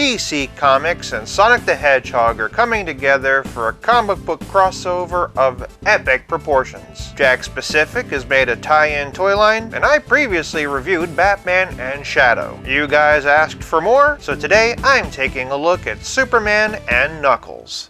DC Comics and Sonic the Hedgehog are coming together for a comic book crossover of epic proportions. Jakks Pacific has made a tie-in toy line, and I previously reviewed Batman and Shadow. You guys asked for more, so today I'm taking a look at Superman and Knuckles.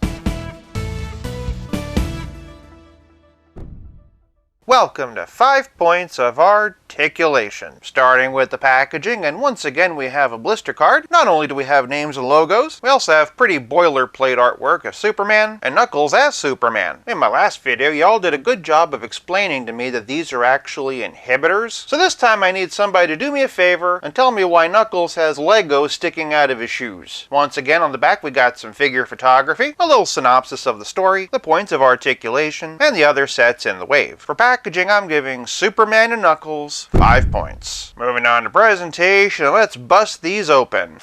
Welcome to 5 Points of Articulation. Starting with the packaging, and once again we have a blister card. Not only do we have names and logos, we also have pretty boilerplate artwork of Superman and Knuckles as Superman. In my last video, y'all did a good job of explaining to me that these are actually inhibitors. So this time I need somebody to do me a favor and tell me why Knuckles has Legos sticking out of his shoes. Once again on the back we got some figure photography, a little synopsis of the story, the points of articulation, and the other sets in the wave. For packaging, I'm giving Superman and Knuckles 5 points. Moving on to presentation, let's bust these open.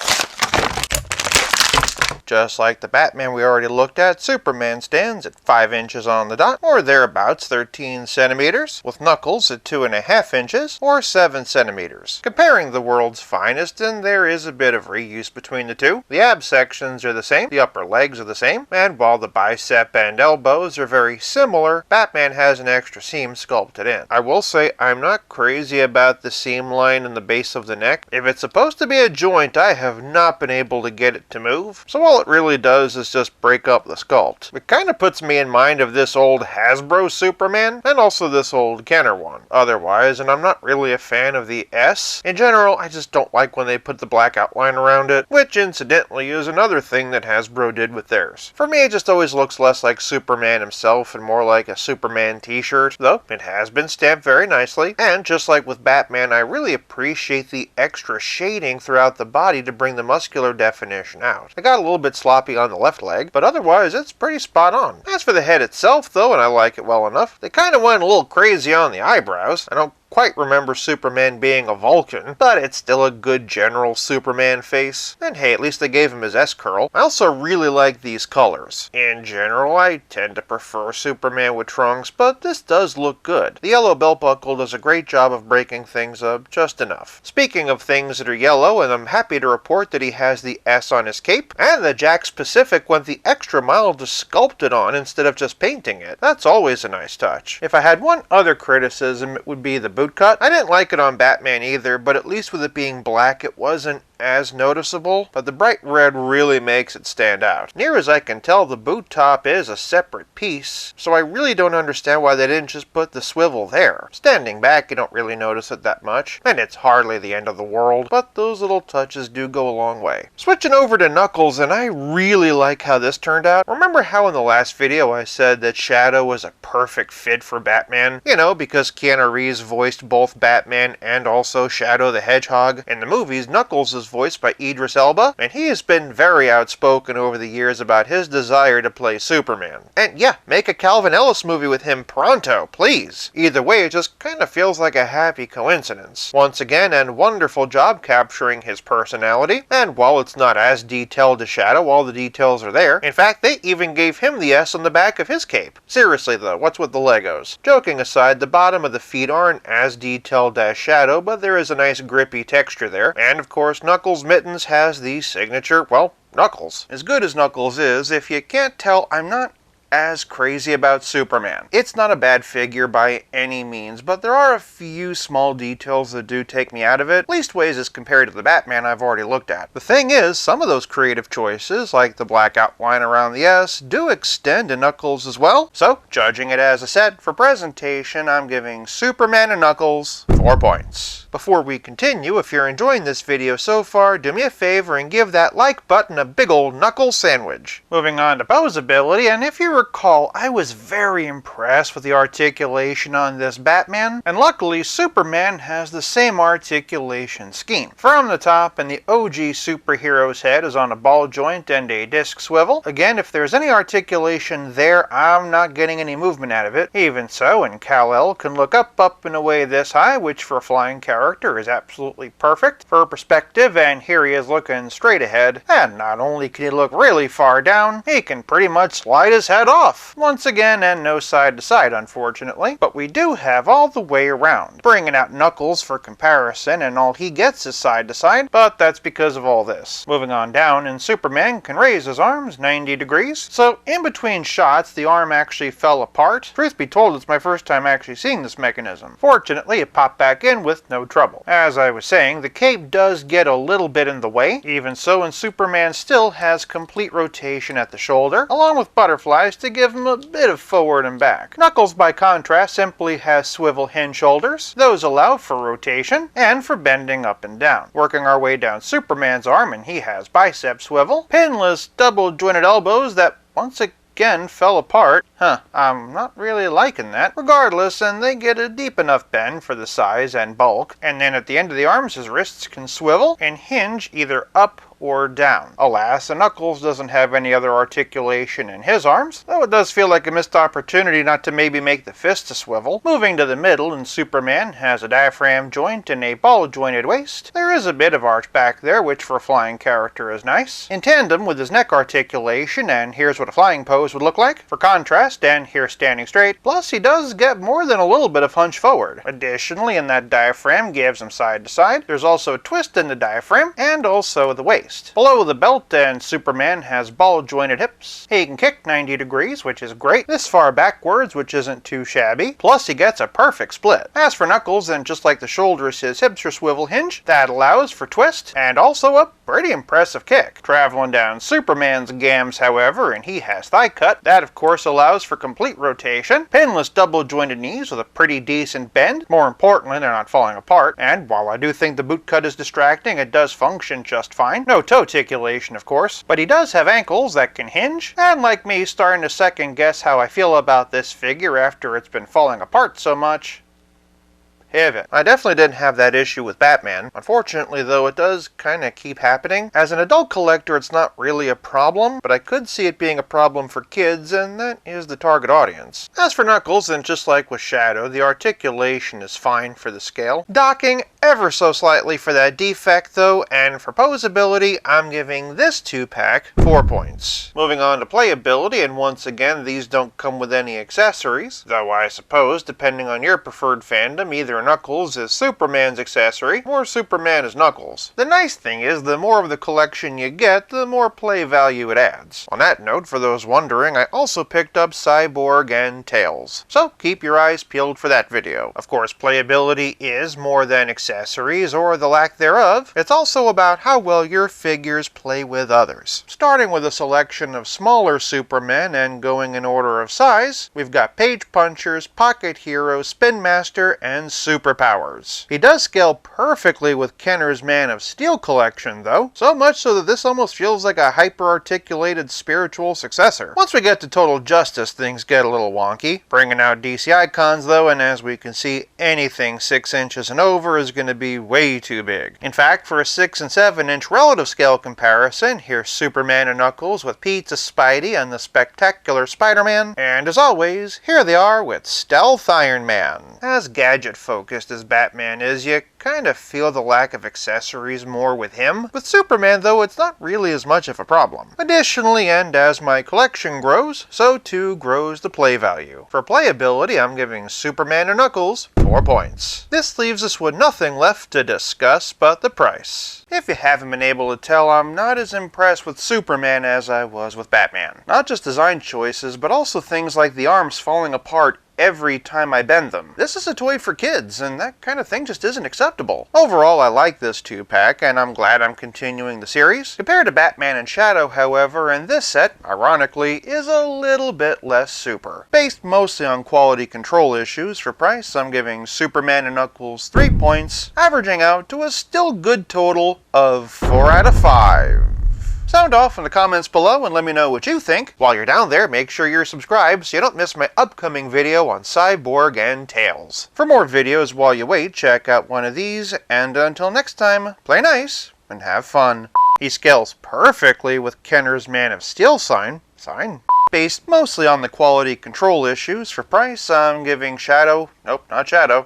Just like the Batman we already looked at, Superman stands at 5 inches on the dot, or thereabouts 13 centimeters, with Knuckles at 2.5 inches, or 7 centimeters. Comparing the world's finest, and there is a bit of reuse between the two. The ab sections are the same, the upper legs are the same, and while the bicep and elbows are very similar, Batman has an extra seam sculpted in. I will say I'm not crazy about the seam line in the base of the neck. If it's supposed to be a joint, I have not been able to get it to move, so all it really does is just break up the sculpt. It kind of puts me in mind of this old Hasbro Superman, and also this old Kenner one. Otherwise, and I'm not really a fan of the S. In general, I just don't like when they put the black outline around it, which incidentally is another thing that Hasbro did with theirs. For me, it just always looks less like Superman himself and more like a Superman t-shirt, though it has been stamped very nicely, and just like with Batman, I really appreciate the extra shading throughout the body to bring the muscular definition out. I got a little bit sloppy on the left leg, but otherwise it's pretty spot on. As for the head itself though, and I like it well enough, they kind of went a little crazy on the eyebrows. I don't quite remember Superman being a Vulcan, but it's still a good general Superman face. And hey, at least they gave him his S-curl. I also really like these colors. In general, I tend to prefer Superman with trunks, but this does look good. The yellow belt buckle does a great job of breaking things up just enough. Speaking of things that are yellow, and I'm happy to report that he has the S on his cape, and the Jakks Pacific went the extra mile to sculpt it on instead of just painting it. That's always a nice touch. If I had one other criticism, it would be the boot cut. I didn't like it on Batman either, but at least with it being black, it wasn't as noticeable, but the bright red really makes it stand out. Near as I can tell, the boot top is a separate piece, so I really don't understand why they didn't just put the swivel there. Standing back, you don't really notice it that much, and it's hardly the end of the world, but those little touches do go a long way. Switching over to Knuckles, and I really like how this turned out. Remember how in the last video I said that Shadow was a perfect fit for Batman? You know, because Keanu Reeves voiced both Batman and also Shadow the Hedgehog. In the movies, Knuckles is voiced by Idris Elba, and he has been very outspoken over the years about his desire to play Superman. And yeah, make a Calvin Ellis movie with him pronto, please. Either way, it just kind of feels like a happy coincidence. Once again, and wonderful job capturing his personality, and while it's not as detailed as Shadow, all the details are there. In fact, they even gave him the S on the back of his cape. Seriously though, what's with the Legos? Joking aside, the bottom of the feet aren't as detailed as Shadow, but there is a nice grippy texture there, and of course Knuckles' mittens has the signature, well, Knuckles. As good as Knuckles is, if you can't tell, I'm not as crazy about Superman. It's not a bad figure by any means, but there are a few small details that do take me out of it, leastways as compared to the Batman I've already looked at. The thing is, some of those creative choices, like the black outline around the S, do extend to Knuckles as well. So, judging it as a set, for presentation, I'm giving Superman and Knuckles 4 points. Before we continue, if you're enjoying this video so far, do me a favor and give that like button a big old Knuckles sandwich. Moving on to Poseability, and if you recall, I was very impressed with the articulation on this Batman, and luckily Superman has the same articulation scheme. From the top, and the OG superhero's head is on a ball joint and a disc swivel. Again, if there's any articulation there, I'm not getting any movement out of it. Even so, and Kal-El can look up and away this high, which for a flying character is absolutely perfect for perspective, and here he is looking straight ahead, and not only can he look really far down, he can pretty much slide his head off. Once again, and no side to side unfortunately, but we do have all the way around. Bringing out Knuckles for comparison, and all he gets is side to side, but that's because of all this. Moving on down, and Superman can raise his arms 90 degrees, so in between shots the arm actually fell apart. Truth be told, it's my first time actually seeing this mechanism. Fortunately, it popped back in with no trouble. As I was saying, the cape does get a little bit in the way. Even so, and Superman still has complete rotation at the shoulder, along with butterflies to give him a bit of forward and back. Knuckles, by contrast, simply has swivel hinge shoulders. Those allow for rotation and for bending up and down. Working our way down Superman's arm, and he has bicep swivel, pinless double jointed elbows that once again fell apart. I'm not really liking that. Regardless, and they get a deep enough bend for the size and bulk, and then at the end of the arms his wrists can swivel and hinge either up or down. Alas, Knuckles doesn't have any other articulation in his arms, though it does feel like a missed opportunity not to maybe make the fist to swivel. Moving to the middle, and Superman has a diaphragm joint and a ball-jointed waist. There is a bit of arch back there, which for a flying character is nice. In tandem with his neck articulation, and here's what a flying pose would look like. For contrast, and here standing straight, plus he does get more than a little bit of hunch forward. Additionally, in that diaphragm gives him side to side. There's also a twist in the diaphragm, and also the waist. Below the belt, and Superman has ball-jointed hips. He can kick 90 degrees, which is great. This far backwards, which isn't too shabby. Plus, he gets a perfect split. As for Knuckles, and just like the shoulders, his hips are swivel hinge. That allows for twist, and also a pretty impressive kick. Traveling down Superman's gams, however, and he has thigh cut. That, of course, allows for complete rotation. Pinless double-jointed knees with a pretty decent bend. More importantly, they're not falling apart. And while I do think the boot cut is distracting, it does function just fine. No toe articulation, of course, but he does have ankles that can hinge, and like me starting to second guess how I feel about this figure after it's been falling apart so much. Pivot. I definitely didn't have that issue with Batman. Unfortunately, though, it does kind of keep happening. As an adult collector, it's not really a problem, but I could see it being a problem for kids, and that is the target audience. As for Knuckles, and just like with Shadow, the articulation is fine for the scale. Docking ever so slightly for that defect, though, and for Poseability, I'm giving this 2-pack 4 points. Moving on to Playability, and once again, these don't come with any accessories, though I suppose, depending on your preferred fandom, either Knuckles is Superman's accessory, or Superman is Knuckles. The nice thing is, the more of the collection you get, the more play value it adds. On that note, for those wondering, I also picked up Cyborg and Tails, so keep your eyes peeled for that video. Of course, Playability is more than accessories, or the lack thereof. It's also about how well your figures play with others. Starting with a selection of smaller Supermen and going in order of size, we've got Page Punchers, Pocket Hero, Spin Master, and Superpowers. He does scale perfectly with Kenner's Man of Steel collection, though, so much so that this almost feels like a hyper-articulated spiritual successor. Once we get to Total Justice, things get a little wonky. Bringing out DC icons, though, and as we can see, anything 6 inches and over is going to be way too big. In fact, for a 6 and 7 inch relative scale comparison, here's Superman and Knuckles with Pizza Spidey and the Spectacular Spider-Man, and as always, here they are with Stealth Iron Man. As gadget-focused as Batman is, you kind of feel the lack of accessories more with him. With Superman, though, it's not really as much of a problem. Additionally, and as my collection grows, so too grows the play value. For Playability, I'm giving Superman and Knuckles 4 points. This leaves us with nothing left to discuss but the price. If you haven't been able to tell, I'm not as impressed with Superman as I was with Batman. Not just design choices, but also things like the arms falling apart every time I bend them. This is a toy for kids, and that kind of thing just isn't acceptable. Overall, I like this 2-pack, and I'm glad I'm continuing the series. Compared to Batman and Shadow, however, and this set, ironically, is a little bit less super. Based mostly on quality control issues, for price, I'm giving Superman and Knuckles 3 points, averaging out to a still good total of 4 out of 5. Sound off in the comments below and let me know what you think. While you're down there, make sure you're subscribed so you don't miss my upcoming video on Cyborg and Tails. For more videos while you wait, check out one of these, and until next time, play nice and have fun. He scales perfectly with Kenner's Man of Steel sign. Based mostly on the quality control issues, for price, I'm giving Shadow, nope, not Shadow,